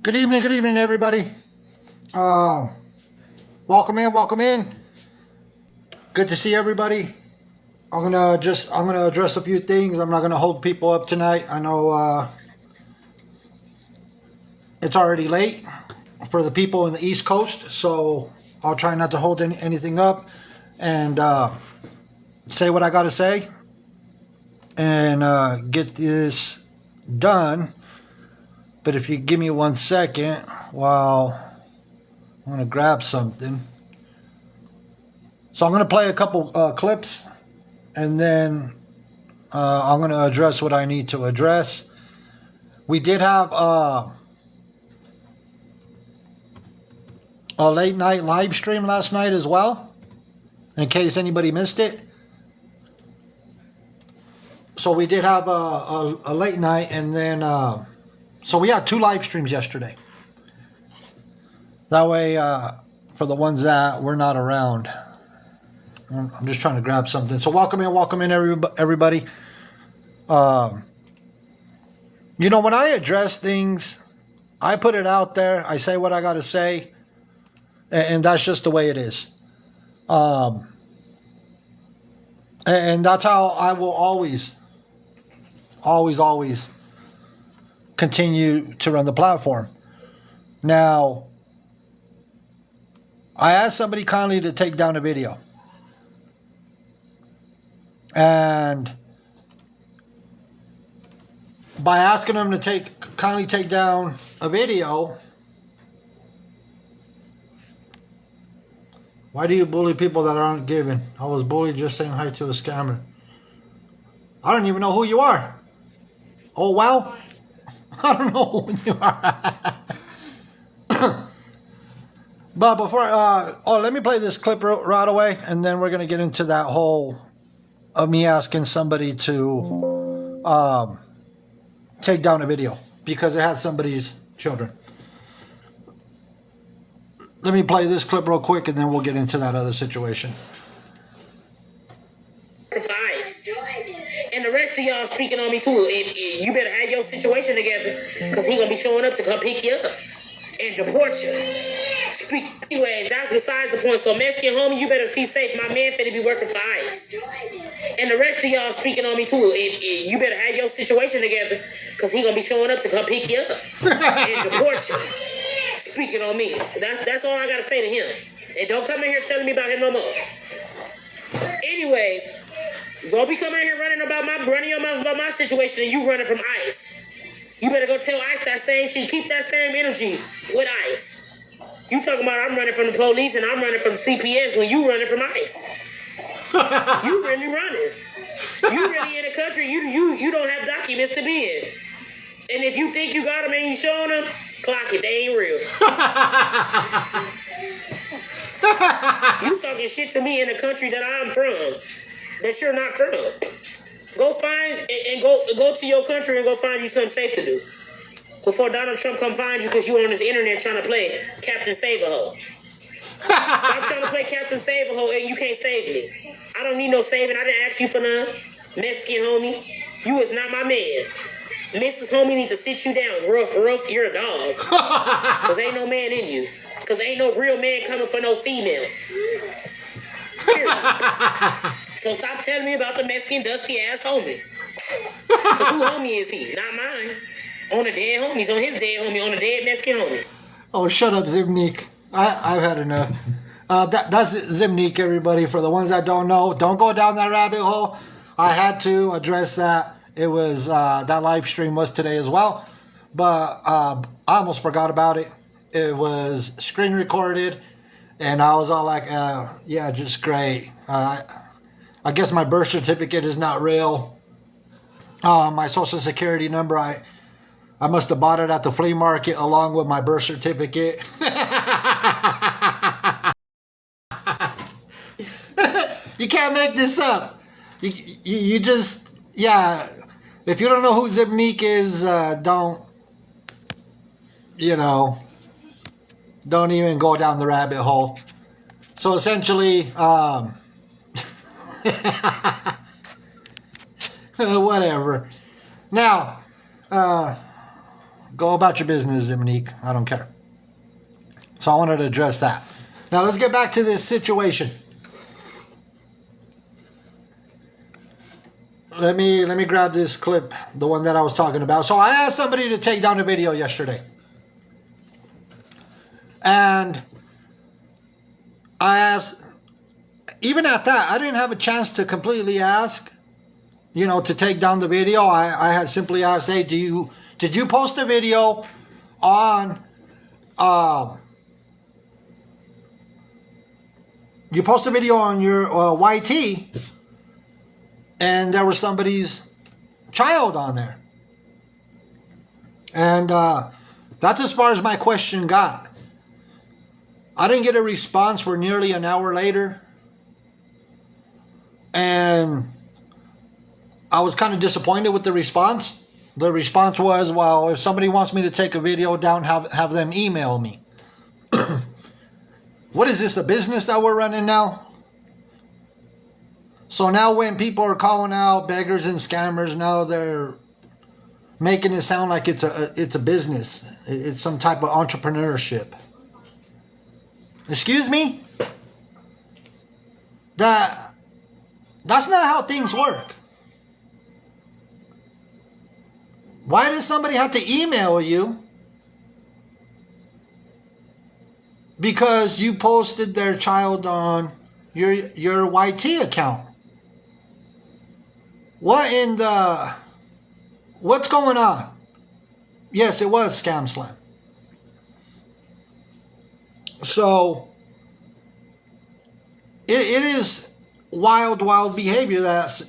Good evening, everybody. Uh, welcome in, welcome in. Good to see everybody. I'm gonna address a few things. I'm not gonna hold people up tonight. I know it's already late for the people in the East Coast, so I'll try not to hold anything up and say what I gotta say and get this done. But if you give me 1 second, while I'm gonna grab something. So I'm gonna play a couple clips, and then I'm going to address what I need to address. We did have a late night live stream last night as well, in case anybody missed it. So we did have a late night, and then so we had 2 live streams yesterday. That way, for the ones that were not around, I'm just trying to grab something. So welcome in, everybody. When I address things, I put it out there. I say what I got to say, and that's just the way it is. And that's how I will always continue to run the platform. Now, I asked somebody kindly to take down a video. And by asking them to kindly take down a video, why do you bully people that aren't giving? I was bullied just saying hi to a scammer. I don't even know who you are. Oh, well, I don't know who you are. But before, let me play this clip right away, and then we're going to get into that whole of me asking somebody to take down a video because it has somebody's children. Let me play this clip real quick, and then we'll get into that other situation. And the rest of y'all speaking on me too. You better have your situation together, because he gonna be showing up to come pick you up and deport you. Anyways, that's besides the point. So Mexican homie, you better see safe. My man finna be working for ICE. And the rest of y'all speaking on me too. You better have your situation together, because he gonna be showing up to come pick you up and deport you. Speaking on me. That's all I gotta say to him. And don't come in here telling me about him no more. Anyways, don't be coming in here running your mouth about my situation and you running from ICE. You better go tell ICE that same shit. Keep that same energy with ICE. You talking about I'm running from the police and I'm running from CPS when you running from ICE. You really running. You really in the country. You don't have documents to be in. And if you think you got them and you showing them, clock it. They ain't real. You talking shit to me in the country that I'm from, that you're not from. Go find and go to your country and go find you something safe to do before Donald Trump come find you because you on this internet trying to play Captain Save-A-Ho. Stop trying to play Captain Save-A-Ho and you can't save me. I don't need no saving. I didn't ask you for none. Mexican homie, you is not my man. Mrs. Homie need to sit you down. Rough, you're a dog. Because ain't no man in you. Because ain't no real man coming for no female. Period. So stop telling me about the Mexican dusty ass homie. Because who homie is he? Not mine. On the dead homie. He's on his dead homie. On the dead Mexican homie. Oh, shut up, Zimnik. I've had enough. That's Zimnik, everybody. For the ones that don't know, don't go down that rabbit hole. I had to address that. It was, that live stream was today as well. But I almost forgot about it. It was screen recorded. And I was all like, yeah, just great. I guess my birth certificate is not real. My social security number, I must have bought it at the flea market along with my birth certificate. You can't make this up. You just, yeah. If you don't know who Zimnik is, don't even go down the rabbit hole. So essentially, whatever. Now, go about your business, Zimnik. I don't care. So I wanted to address that. Now let's get back to this situation. Let me grab this clip, the one that I was talking about. So I asked somebody to take down a video yesterday. And I asked, even at that, I didn't have a chance to completely ask, to take down the video. I had simply asked, hey, did you post a video on, you post a video on your YT, and there was somebody's child on there. And that's as far as my question got. I didn't get a response for nearly an hour later. And I was kind of disappointed with the response. The response was, well, if somebody wants me to take a video down, have them email me. What is this, a business that we're running now? So now when people are calling out beggars and scammers, now they're making it sound like it's a business. It's some type of entrepreneurship. Excuse me? That's not how things work. Why does somebody have to email you because you posted their child on your YT account? What's going on? Yes, it was Scam Slam. So it is wild behavior that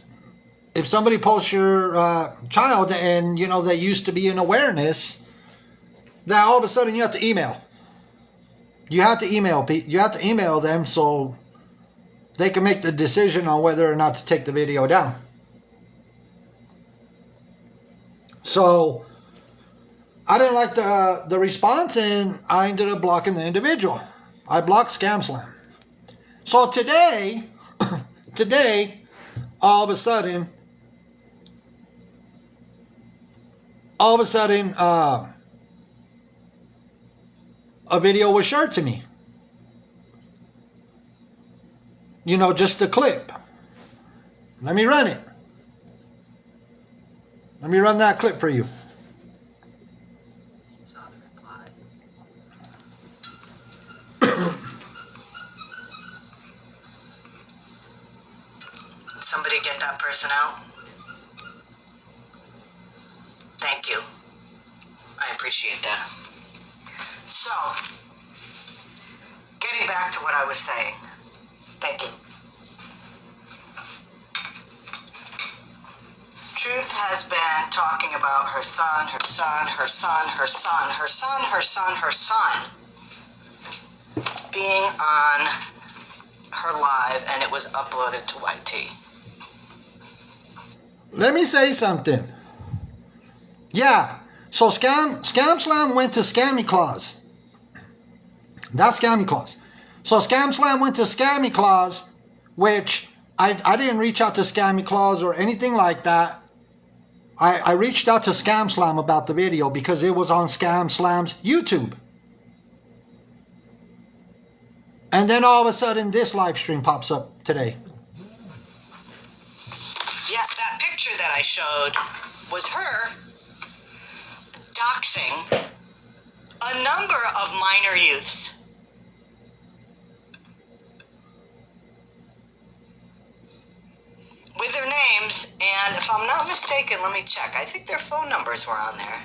if somebody posts your child and they used to be in awareness, that all of a sudden you have to email. You have to email them so they can make the decision on whether or not to take the video down. So I didn't like the response, and I ended up blocking the individual. I blocked Scam Slam. So today, all of a sudden, a video was shared to me. Just a clip. Let me run it. Let me run that clip for you. Somebody get that person out. Thank you. was saying. Thank you. Truth has been talking about her son, her son, her son, her son, her son, her son, her son being on her live, and it was uploaded to YT. Let me say something. Yeah. So Scam Slam went to Scammy Claus. That's Scammy Claus. So Scam Slam went to Scammy Claus, which I didn't reach out to Scammy Claus or anything like that. I reached out to Scam Slam about the video because it was on Scam Slam's YouTube. And then all of a sudden this live stream pops up today. Yeah, that picture that I showed was her doxing a number of minor youths. With their names, and if I'm not mistaken, let me check. I think their phone numbers were on there.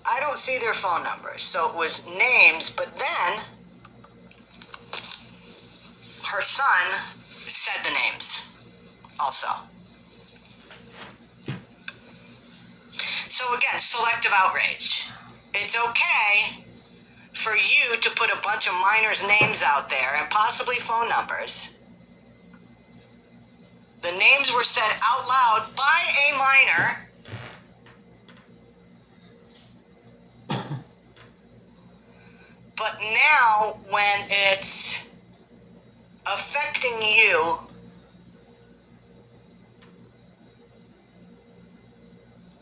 I don't see their phone numbers, so it was names, but then her son said the names also. So again, selective outrage. It's okay for you to put a bunch of minors' names out there and possibly phone numbers. The names were said out loud by a minor. But now, when it's affecting you,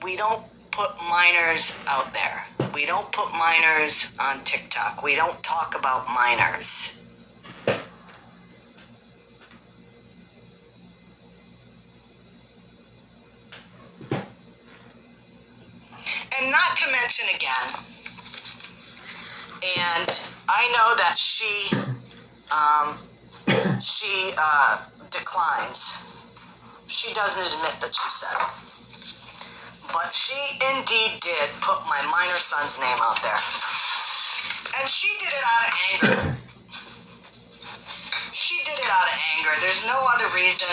we don't put minors out there. We don't put minors on TikTok. We don't talk about minors. And not to mention again, and I know that she declines. She doesn't admit that she said it. But she indeed did put my minor son's name out there. And she did it out of anger. She did it out of anger. There's no other reason.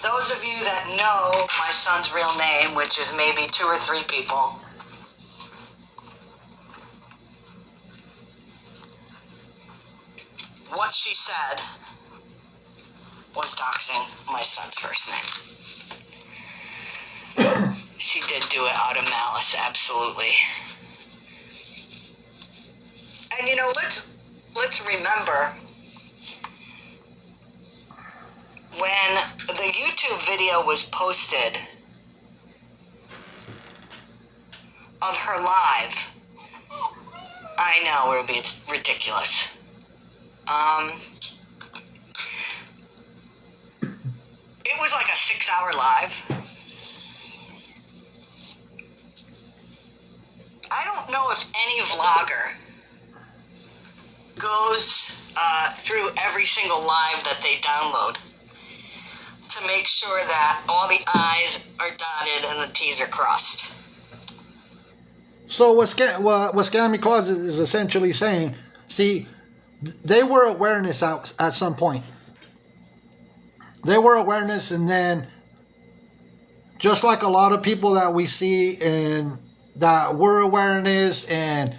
Those of you that know my son's real name, which is maybe 2 or 3 people, what she said was doxing my son's first name. She did do it out of malice, absolutely. And you know, let's remember when the YouTube video was posted of her live. I know, Ruby, it's ridiculous. It was like a 6-hour live. I don't know if any vlogger goes through every single live that they download to make sure that all the I's are dotted and the T's are crossed. So what Scammy Claus is essentially saying, see, they were awareness at some point. They were awareness, and then just like a lot of people that we see in that were awareness, and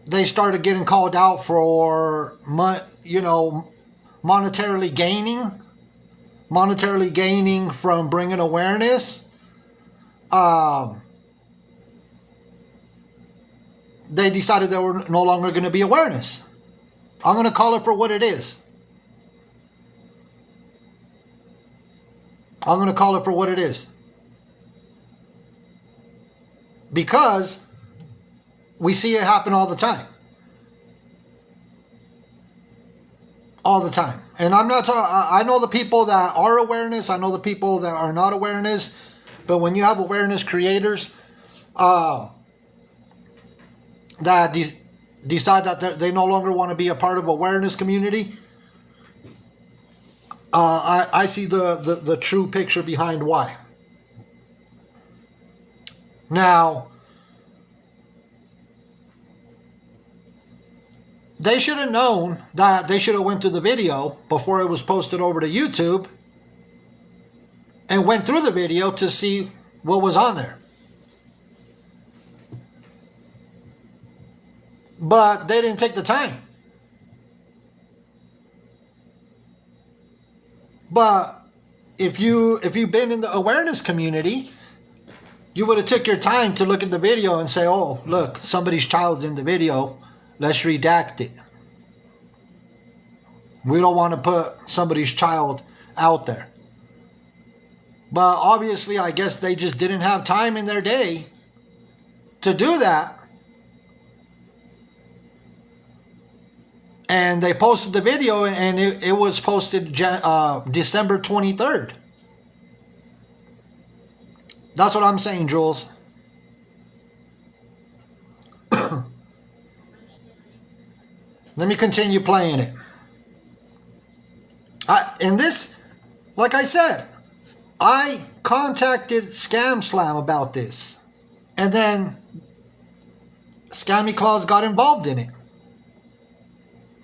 they started getting called out for, monetarily gaining from bringing awareness. They decided they were no longer going to be awareness. I'm going to call it for what it is. I'm going to call it for what it is. Because we see it happen all the time. All the time. And I'm not talking, I know the people that are awareness, I know the people that are not awareness, but when you have awareness creators that decide that they no longer want to be a part of awareness community, I see the true picture behind why. Now, they should have known that they should have went through the video before it was posted over to YouTube and went through the video to see what was on there. But they didn't take the time. But if you've been in the awareness community, you would have took your time to look at the video and say, oh, look, somebody's child's in the video. Let's redact it. We don't want to put somebody's child out there. But obviously, I guess they just didn't have time in their day to do that. And they posted the video, and it was posted December 23rd. That's what I'm saying, Jules. Let me continue playing it. And this, like I said, I contacted Scam Slam about this. And then Scammy Claus got involved in it.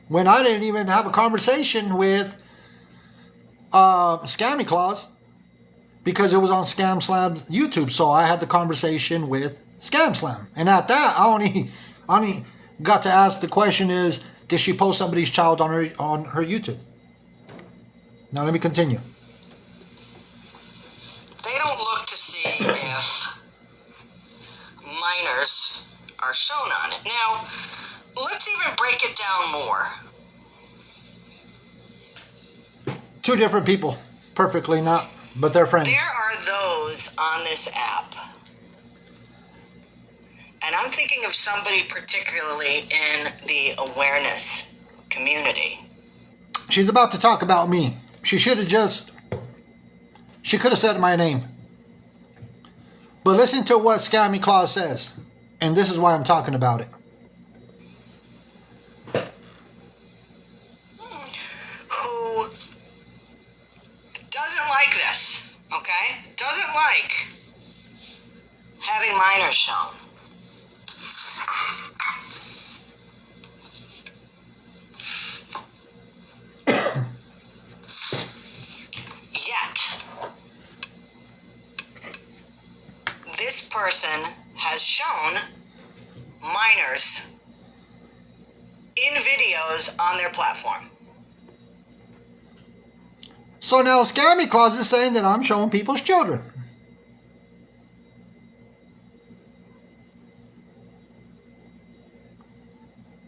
When I didn't even have a conversation with Scammy Claus, because it was on Scam Slam's YouTube. So I had the conversation with Scam Slam. And at that, I only got to ask the question is, did she post somebody's child on her YouTube? Now let me continue. They don't look to see if minors are shown on it. Now, let's even break it down more. Two different people. Perfectly not, but they're friends. There are those on this app. And I'm thinking of somebody particularly in the awareness community. She's about to talk about me. She could have said my name. But listen to what Scammy Claus says. And this is why I'm talking about it. Who doesn't like this, okay? Doesn't like having minors shown. Yet, this person has shown minors in videos on their platform. So now Scammy Claus is saying that I'm showing people's children.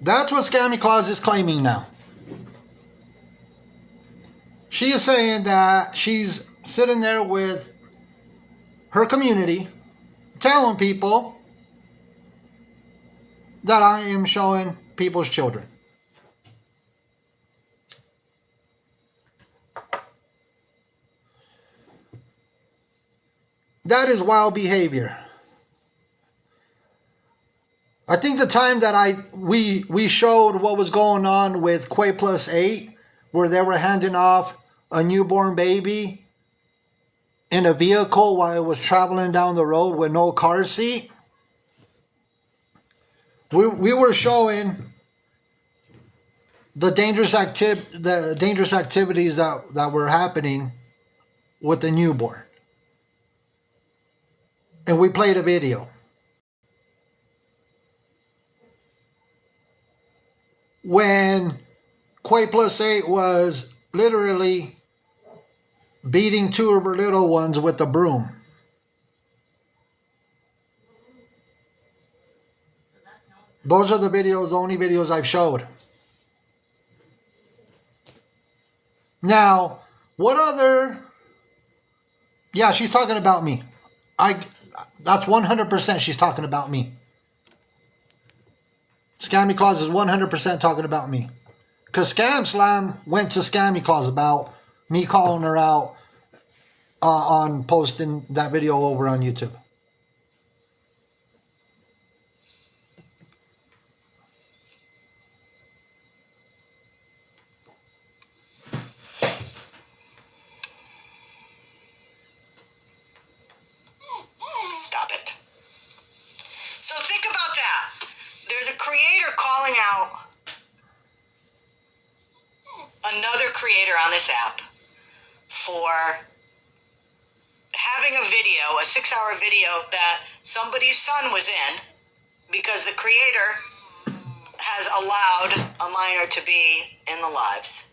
That's what Scammy Claus is claiming now. She is saying that she's sitting there with her community, telling people that I am showing people's children. That is wild behavior. I think the time that we showed what was going on with Quay Plus 8, where they were handing off a newborn baby in a vehicle while it was traveling down the road with no car seat. We were showing the dangerous activities that were happening with the newborn. And we played a video. When Quay Plus 8 was literally beating two of her little ones with a broom. Those are the videos, the only videos I've showed. Now, what other... Yeah, she's talking about me. That's 100% she's talking about me. Scammy Claus is 100% talking about me. Because Scam Slam went to Scammy Claus about me calling her out on posting that video over on YouTube. Stop it. creator on this app for having a video, a 6-hour video that somebody's son was in, because the creator has allowed a minor to be in the lives.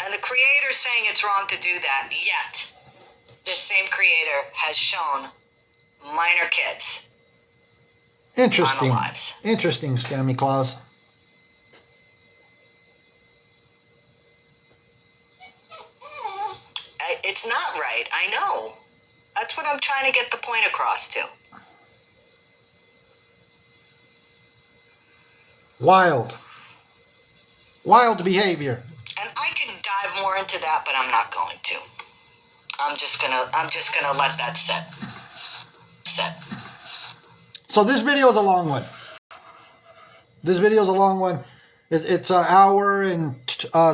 And the creator's saying it's wrong to do that, yet this same creator has shown minor kids Interesting. on the lives. Interesting, Scammy Claus. It's not right, I know. That's what I'm trying to get the point across to. Wild. Wild behavior. And I can dive more into that, but I'm not going to. I'm just gonna let that sit. So this video is a long one. It's an hour and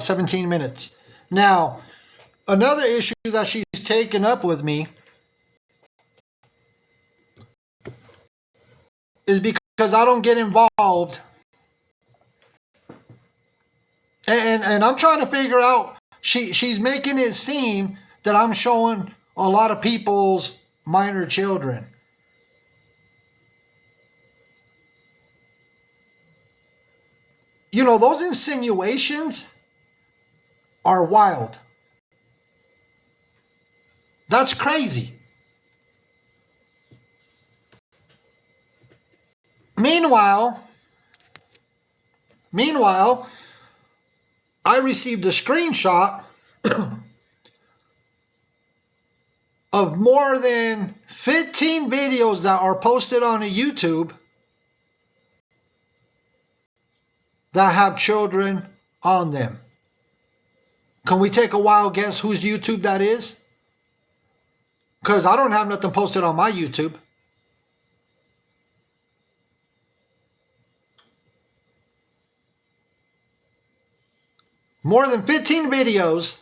17 minutes. Now, another issue that she's taken up with me is because I don't get involved. And I'm trying to figure out, she's making it seem that I'm showing a lot of people's minor children. You know, those insinuations are wild. That's crazy. Meanwhile, I received a screenshot of more than 15 videos that are posted on a YouTube that have children on them. Can we take a wild guess whose YouTube that is? Because I don't have nothing posted on my YouTube. More than 15 videos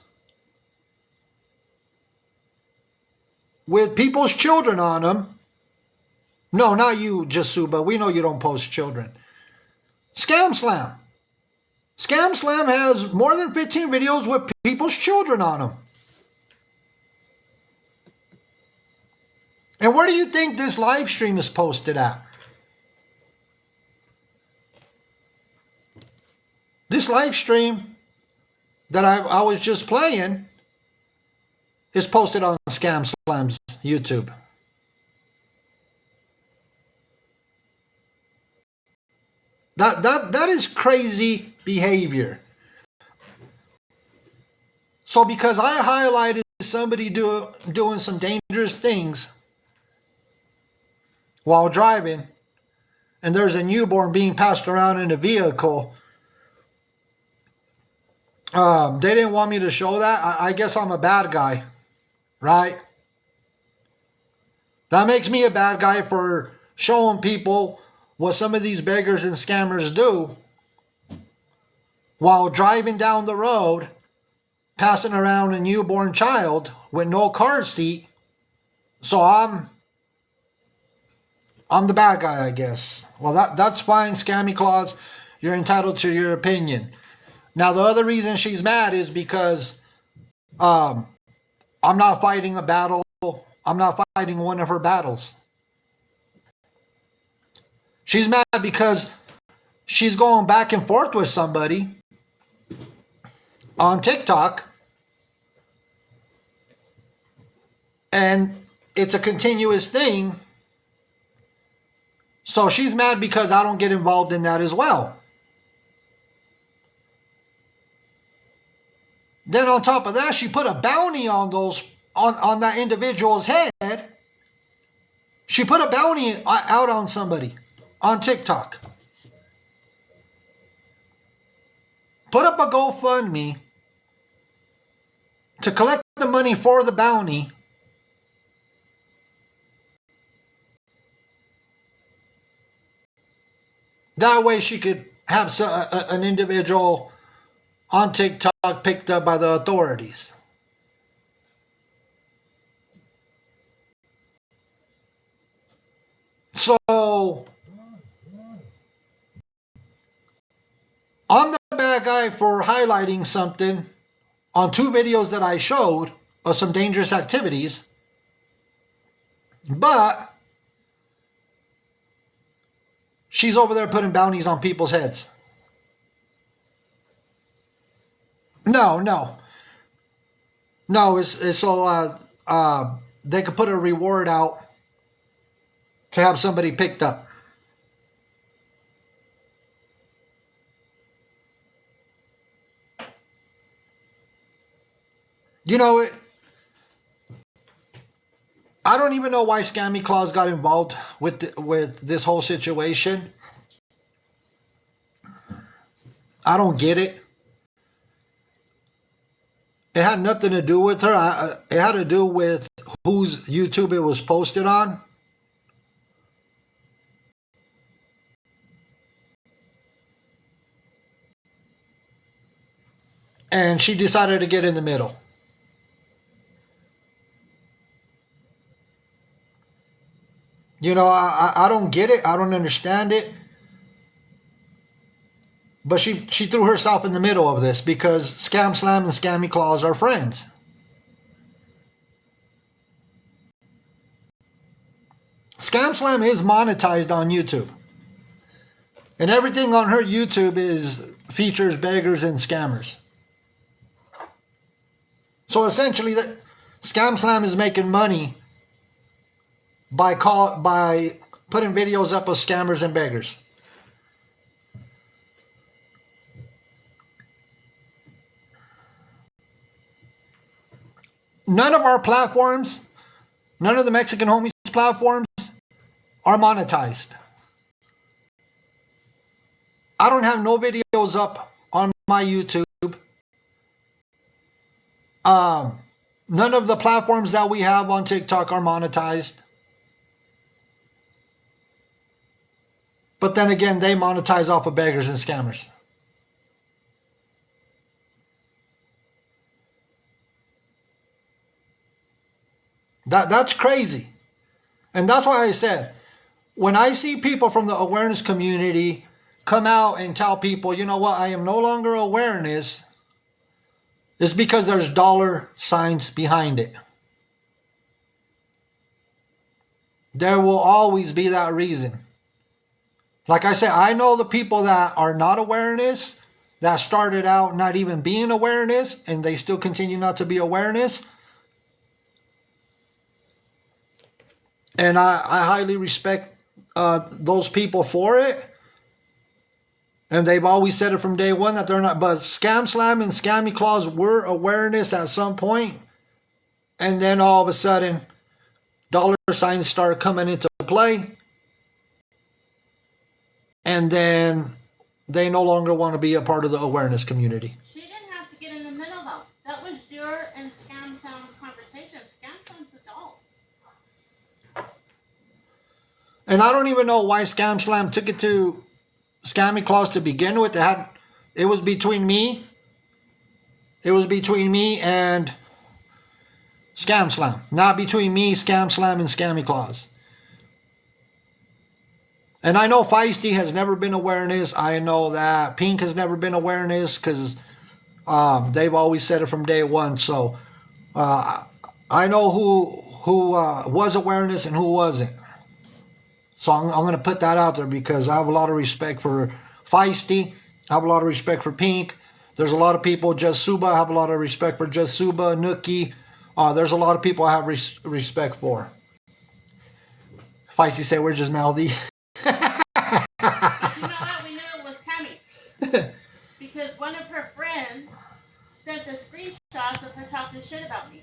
with people's children on them. No, not you, Jasuba. We know you don't post children. Scam Slam. Scam Slam has more than 15 videos with people's children on them. And where do you think this live stream is posted at? This live stream that I was just playing is posted on Scam Slam's YouTube. That is crazy behavior. So because I highlighted somebody doing some dangerous things while driving, and there's a newborn being passed around in a vehicle, they didn't want me to show that. I guess I'm a bad guy, right? That makes me a bad guy for showing people what some of these beggars and scammers do while driving down the road, passing around a newborn child with no car seat. So I'm the bad guy, I guess. Well, that's fine, Scammy Claus. You're entitled to your opinion. Now, the other reason she's mad is because I'm not fighting a battle. I'm not fighting one of her battles. She's mad because she's going back and forth with somebody on TikTok, and it's a continuous thing. So she's mad because I don't get involved in that as well. Then on top of that, she put a bounty on on that individual's head. She put a bounty out on somebody on TikTok. Put up a GoFundMe to collect the money for the bounty. That way she could have an individual on TikTok picked up by the authorities. So I'm the bad guy for highlighting something on 2 videos that I showed of some dangerous activities, but she's over there putting bounties on people's heads. No, no. No, it's so they could put a reward out to have somebody picked up. You know, I don't even know why Scammy Claus got involved with this whole situation. I don't get it. It had nothing to do with her. It had to do with whose YouTube it was posted on. And she decided to get in the middle. You know, I don't get it. I don't understand it. But she threw herself in the middle of this because Scam Slam and Scammy Claus are friends. Scam Slam is monetized on YouTube. And everything on her YouTube features beggars and scammers. So essentially, Scam Slam is making money by putting videos up of scammers and beggars. None of our platforms, none of the Mexican homies platforms are monetized. I don't have no videos up on my YouTube. None of the platforms that we have on TikTok are monetized. But then again, they monetize off of beggars and scammers. That's crazy. And that's why I said, when I see people from the awareness community come out and tell people, you know what, I am no longer awareness, it's because there's dollar signs behind it. There will always be that reason. Like I said, I know the people that are not awareness, that started out not even being awareness, and they still continue not to be awareness. And I highly respect those people for it. And they've always said it from day one that they're not. But Scam Slam and Scammy Claus were awareness at some point. And then all of a sudden, dollar signs start coming into play. And then they no longer want to be a part of the awareness community. She didn't have to get in the middle, though. That was your and Scam Slam's conversation. Scam Slam's adult. And I don't even know why Scam Slam took it to Scammy Claus to begin with. It was between me. It was between me and Scam Slam. Not between me, Scam Slam, and Scammy Claus. And I know Feisty has never been awareness. I know that Pink has never been awareness because they've always said it from day one. So I know who was awareness and who wasn't. So I'm going to put that out there because I have a lot of respect for Feisty. I have a lot of respect for Pink. There's a lot of people, Just Suba, I have a lot of respect for Just Suba, Nookie. There's a lot of people I have respect for. Feisty said we're just mouthy. But you know what? We knew it was coming. Because one of her friends sent the screenshots of her talking shit about me.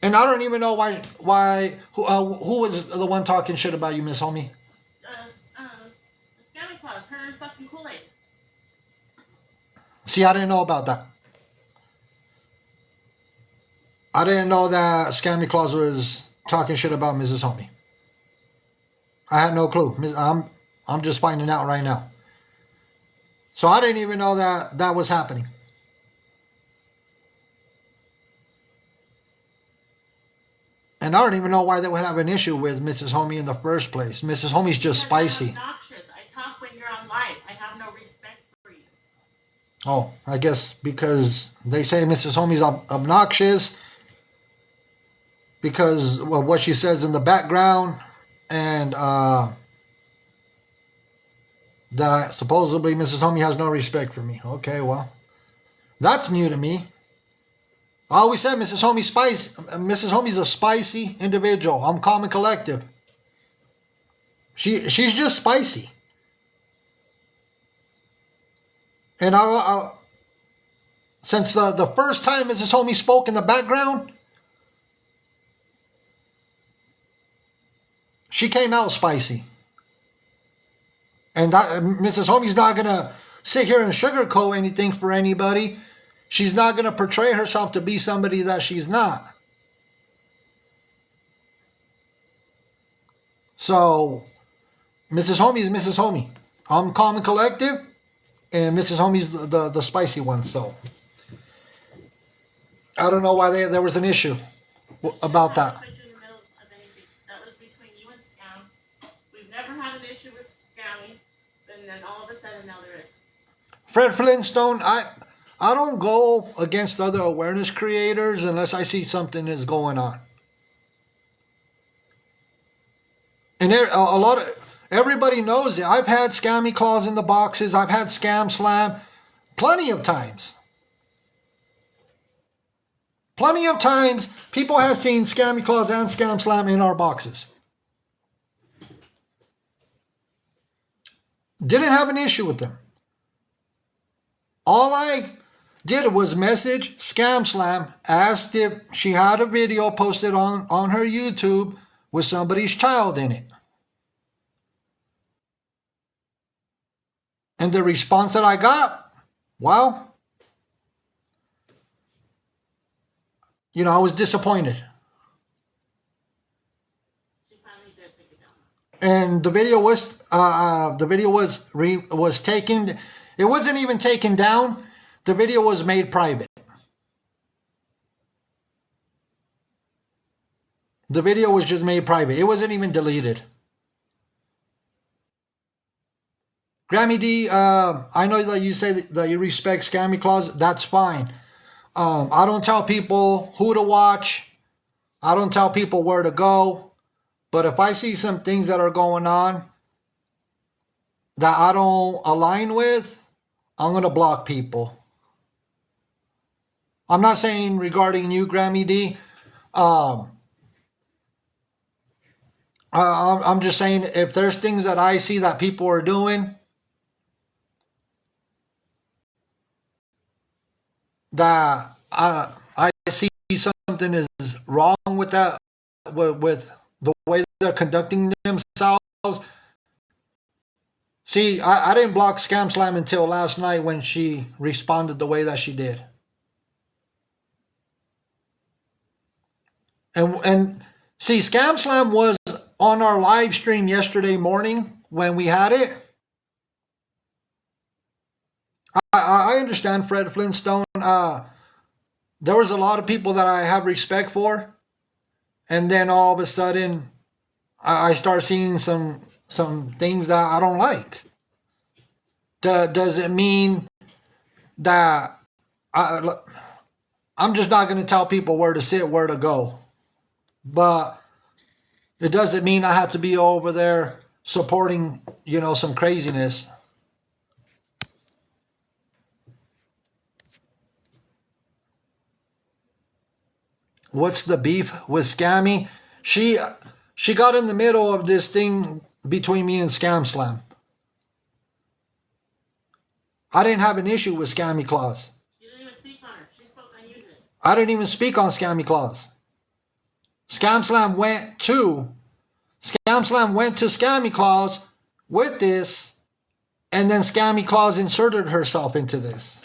And I don't even know who was the one talking shit about you, Miss Homie? Scammy Claus, her and fucking Kool-Aid. See, I didn't know about that. I didn't know that Scammy Claus was talking shit about Mrs. Homie. I had no clue. I'm just finding out right now. So I didn't even know that was happening. And I don't even know why they would have an issue with Mrs. Homie in the first place. Mrs. Homie's just spicy. I'm obnoxious. I talk when you're on live. I have no respect. Oh, I guess because they say Mrs. Homie's obnoxious because of what she says in the background, and that supposedly Mrs. Homie has no respect for me. Okay, well, that's new to me. I always said Mrs. Homie's a spicy individual. I'm calm and collective. She's just spicy. And since the first time Mrs. Homie spoke in the background, she came out spicy. And Mrs. Homie's not going to sit here and sugarcoat anything for anybody. She's not going to portray herself to be somebody that she's not. So, Mrs. Homie is Mrs. Homie. I'm calm and collective, and Mrs. Homie's the spicy one. So, I don't know why there was an issue about that. Put you in the middle of anything. That was between you and Scam. We've never had an issue with Scammy, and then all of a sudden now there is. Fred Flintstone, I don't go against other awareness creators unless I see something is going on. And everybody knows it. I've had scammy claws in the boxes. I've had scam slam plenty of times. Plenty of times people have seen scammy claws and scam slam in our boxes. Didn't have an issue with them. All I did was message Scam Slam, asked if she had a video posted on her YouTube with somebody's child in it. And the response that I got, well, I was disappointed. She finally did take it down. And the video was taken. It wasn't even taken down. The video was made private. The video was just made private. It wasn't even deleted. Grammy D, I know that you say that you respect Scammy Claus. That's fine. I don't tell people who to watch. I don't tell people where to go. But if I see some things that are going on that I don't align with, I'm going to block people. I'm not saying regarding you, Grammy D. I'm just saying if there's things that I see that people are doing that I see something is wrong with that, with the way they're conducting themselves. See, I didn't block Scam Slam until last night when she responded the way that she did. And see, Scam Slam was on our live stream yesterday morning when we had it. I understand Fred Flintstone. There was a lot of people that I have respect for. And then all of a sudden, I start seeing some things that I don't like. Does it mean that I'm just not going to tell people where to sit, where to go? But it doesn't mean I have to be over there supporting, some craziness. What's the beef with Scammy? She got in the middle of this thing between me and Scam Slam. I didn't have an issue with Scammy Claus. You didn't even speak on her. She spoke on you today. I didn't even speak on Scammy Claus. Scam Slam went to Scammy Claus with this, and then Scammy Claus inserted herself into this.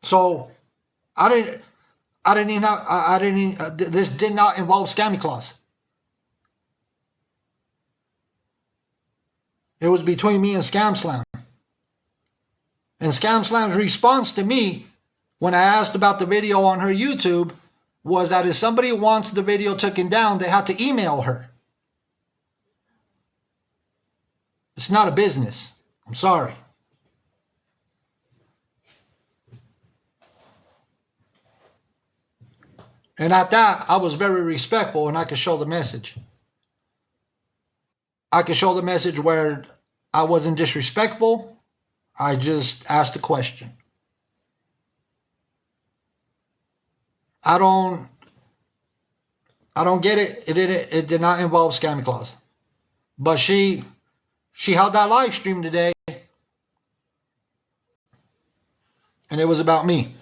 So this did not involve Scammy Claus. It was between me and Scam Slam. And Scam Slam's response to me when I asked about the video on her YouTube was that if somebody wants the video taken down, they have to email her. It's not a business. I'm sorry. And at that, I was very respectful and I could show the message. I could show the message where I wasn't disrespectful. I just asked a question. I don't get it. It did not involve Scammy Claus. But she held that live stream today. And it was about me.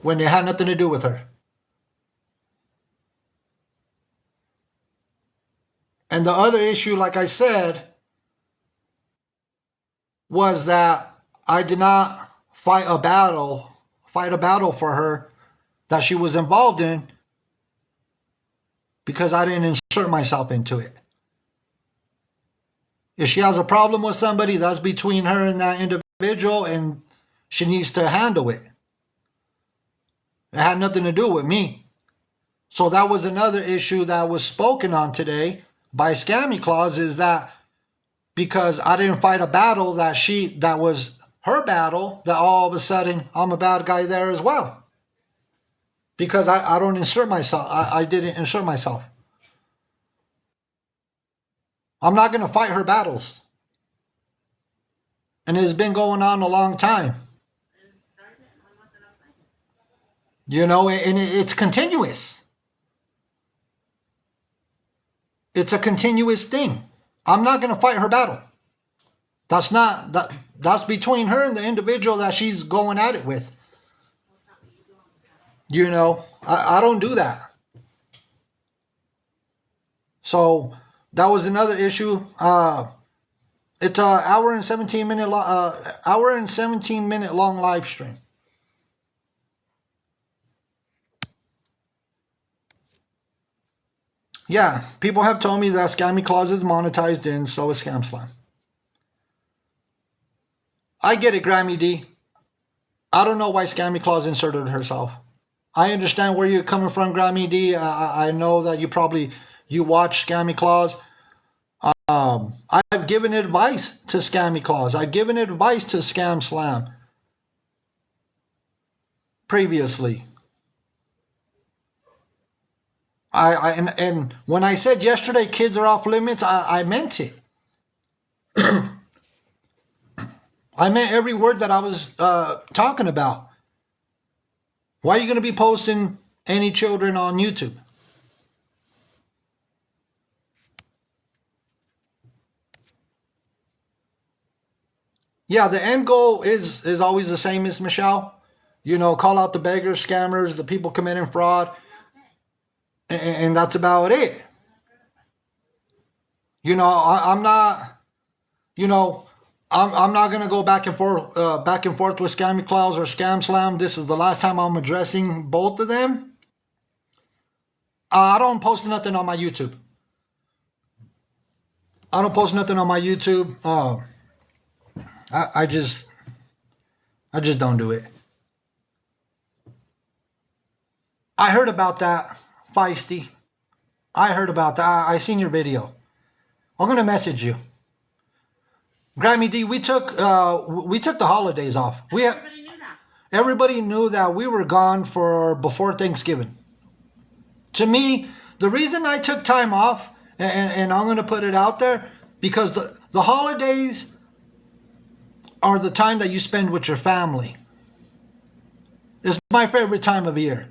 When it had nothing to do with her. And the other issue, like I said, was that I did not fight a battle for her that she was involved in because I didn't insert myself into it. If she has a problem with somebody, that's between her and that individual, and she needs to handle it. It had nothing to do with me. So that was another issue that was spoken on today by Scammy Claus, is that because I didn't fight a battle that was her battle, that all of a sudden I'm a bad guy there as well. Because I don't insert myself. I didn't insert myself. I'm not going to fight her battles. And it's been going on a long time. You know, and it's continuous. It's a continuous thing. I'm not going to fight her battle. That's between her and the individual that she's going at it with. You know, I don't do that. So that was another issue. It's an hour and 17 minute long live stream. Yeah, people have told me that Scammy Claus is monetized and so is Scam Slam. I get it, Grammy D. I don't know why Scammy Claus inserted herself. I understand where you're coming from, Grammy D. I know that you watch Scammy Claus. I've given advice to Scammy Claus. I've given advice to Scam Slam previously. And when I said yesterday kids are off limits, I meant it. I meant every word that I was talking about. Why are you going to be posting any children on YouTube? Yeah, the end goal is always the same as Michelle. You know, call out the beggars, scammers, the people committing fraud. And that's about it. You know, I'm not going to go back and forth with Scammy Claus or Scam Slam. This is the last time I'm addressing both of them. I don't post nothing on my YouTube. I just don't do it. I heard about that, Feisty. I heard about that. I seen your video. I'm gonna message you. Grammy D, we took the holidays off. Everybody knew that we were gone before Thanksgiving. To me, the reason I took time off, and I'm gonna put it out there, because the holidays are the time that you spend with your family. It's my favorite time of year.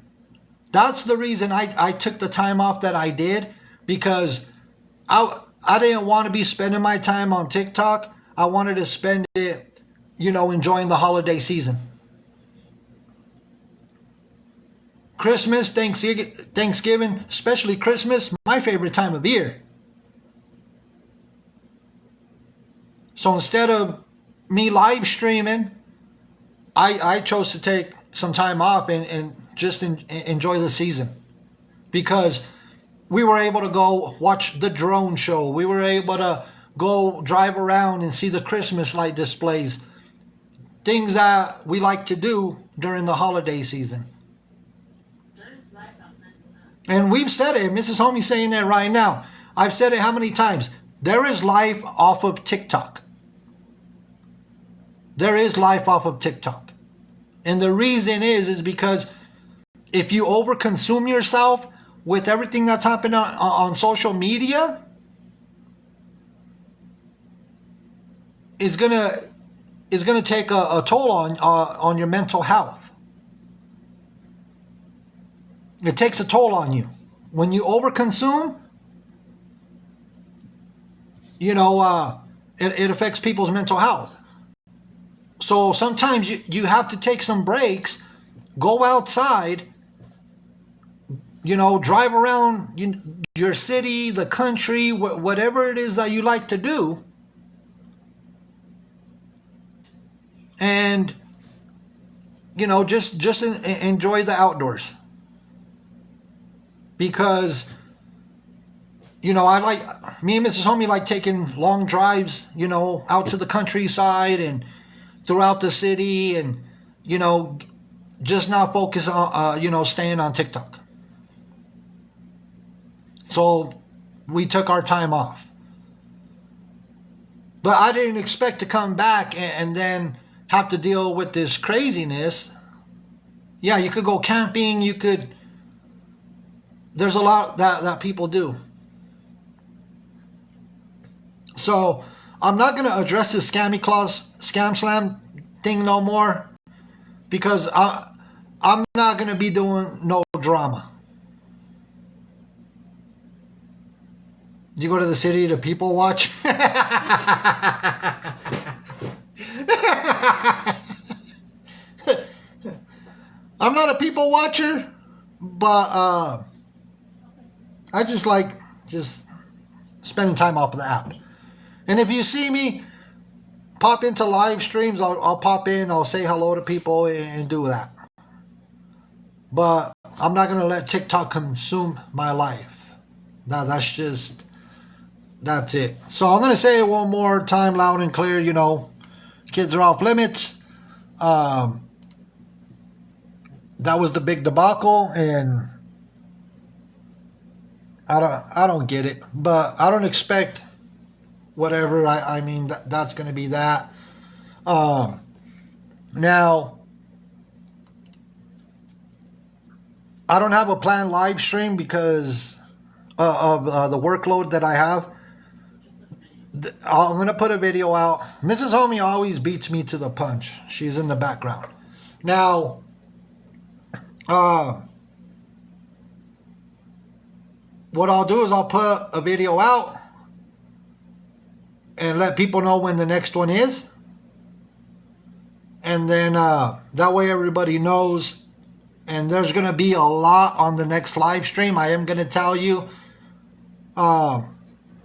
That's the reason I took the time off that I did, because I didn't want to be spending my time on TikTok. I wanted to spend it, enjoying the holiday season. Christmas, Thanksgiving, especially Christmas, my favorite time of year. So instead of me live streaming, I chose to take some time off and just enjoy the season, because we were able to go watch the drone show. We were able to go drive around and see the Christmas light displays. Things that we like to do during the holiday season. And we've said it. Mrs. Homie's saying that right now. I've said it how many times? There is life off of TikTok. There is life off of TikTok. And the reason is because if you overconsume yourself with everything that's happening on social media, it's gonna take a toll on your mental health. It takes a toll on you. When you overconsume, it affects people's mental health. So sometimes you have to take some breaks, go outside, drive around your city, the country, whatever it is that you like to do. And, just enjoy the outdoors. Because, me and Mrs. Homie like taking long drives, out to the countryside and throughout the city, and just not focus on staying on TikTok. So we took our time off, but I didn't expect to come back and then have to deal with this craziness. Yeah, you could go camping, there's a lot that people do. So I'm not going to address this scam slam thing no more, because I'm not going to be doing no drama. You go to the city to people watch? I'm not a people watcher, but I just like spending time off of the app. And if you see me pop into live streams, I'll pop in, I'll say hello to people and do that. But I'm not going to let TikTok consume my life. That's it. So I'm going to say it one more time loud and clear, kids are off limits. That was the big debacle, and I don't get it, but I don't expect whatever. I mean, that's going to be that. Now, I don't have a planned live stream because of the workload that I have. I'm going to put a video out. Mrs. Homie always beats me to the punch. She's in the background. Now, what I'll do is I'll put a video out and let people know when the next one is. And then that way everybody knows. And there's going to be a lot on the next live stream. I am going to tell you.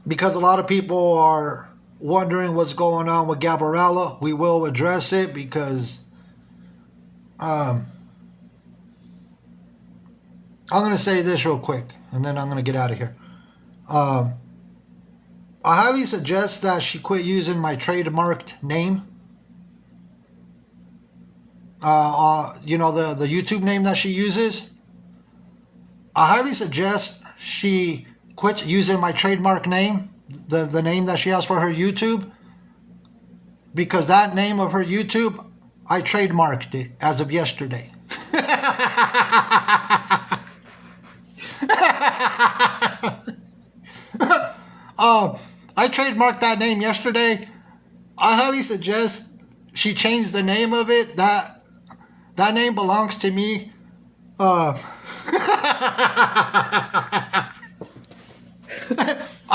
Because a lot of people are wondering what's going on with Gabriella. We will address it because I'm going to say this real quick, and then I'm going to get out of here. I highly suggest that she quit using my trademarked name. The YouTube name that she uses. I highly suggest she quits using my trademark name, the name that she has for her YouTube, because that name of her YouTube, I trademarked it as of yesterday. I trademarked that name yesterday. I highly suggest she change the name of it. That name belongs to me. I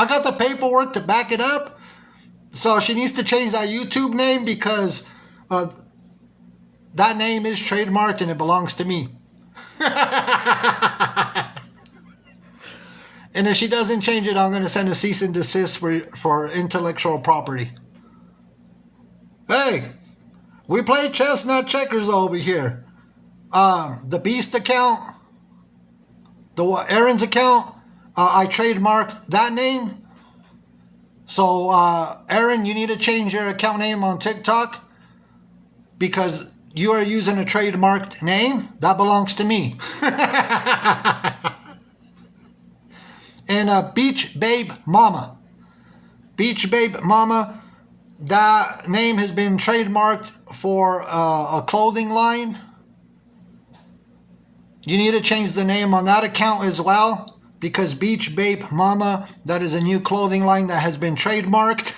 got the paperwork to back it up. So she needs to change that YouTube name because that name is trademarked and it belongs to me. And if she doesn't change it, I'm going to send a cease and desist for intellectual property. Hey, we play chess, not checkers over here. The Beast account, Aaron's account, I trademarked that name. So, Aaron, you need to change your account name on TikTok because you are using a trademarked name. That belongs to me. And Beach Babe Mama. Beach Babe Mama, that name has been trademarked for a clothing line. You need to change the name on that account as well, because Beach Babe Mama, that is a new clothing line that has been trademarked.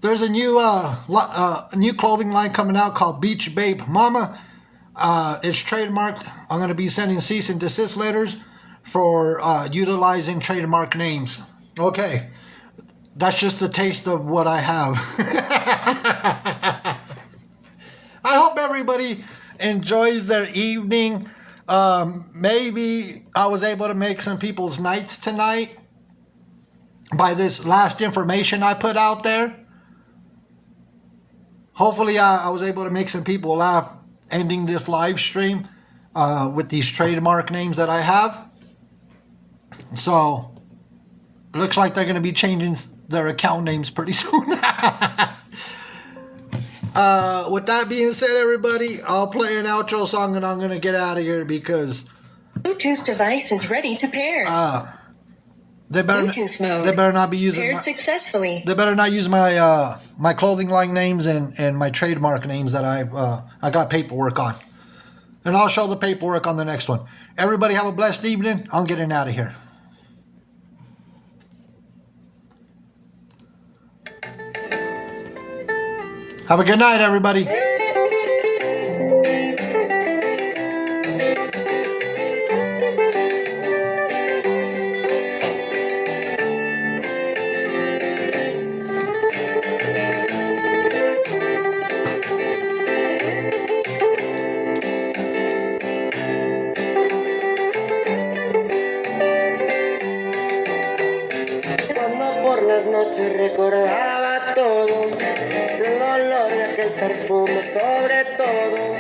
There's a new clothing line coming out called Beach Babe Mama. It's trademarked. I'm going to be sending cease and desist letters for utilizing trademark names. Okay, that's just a taste of what I have. I hope everybody enjoys their evening. Maybe I was able to make some people's nights tonight by this last information I put out there. Hopefully I was able to make some people laugh ending this live stream with these trademark names that I have. So, it looks like they're going to be changing their account names pretty soon. With that being said, everybody, I'll play an outro song and I'm going to get out of here because Bluetooth device is ready to pair. They better Bluetooth mode. They better not be using Paired successfully. They better not use my my clothing line names and my trademark names that I got paperwork on. And I'll show the paperwork on the next one. Everybody have a blessed evening. I'm getting out of here. Have a good night, everybody. Por las noches recordaba todo, el olor de aquel perfume sobre todo,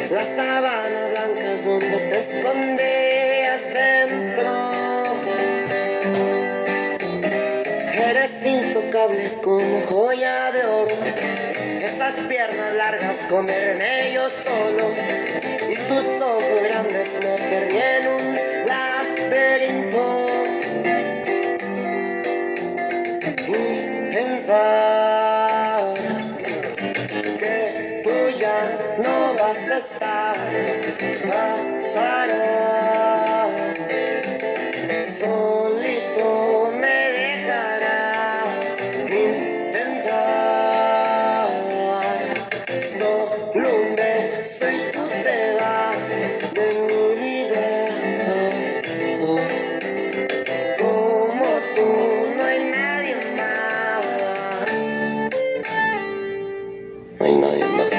las sábanas blancas donde te escondías dentro. Eres intocable como joya de oro, esas piernas largas comerme yo solo, y tus ojos grandes me perdí en un laberinto. Pensar que tú ya no vas a estar, pasará, solito me dejará intentar, solo un beso y tú te vas de mi vida. Como tú no hay nadie más. No hay nadie más.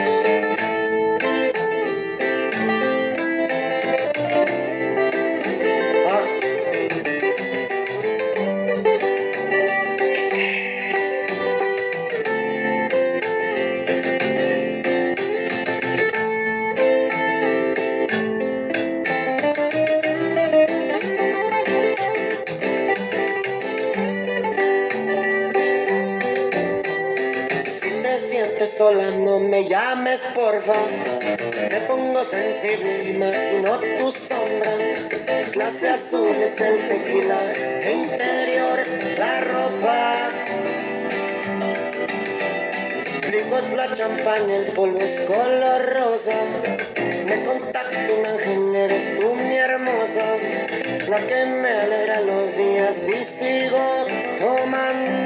Sola, no me llames porfa, me pongo sensible, imagino tu sombra, clase azul es el tequila, interior la ropa, licor la champaña, el polvo es color rosa, me contacta un ángel, eres tú mi hermosa, la que me alegra los días y sigo tomando.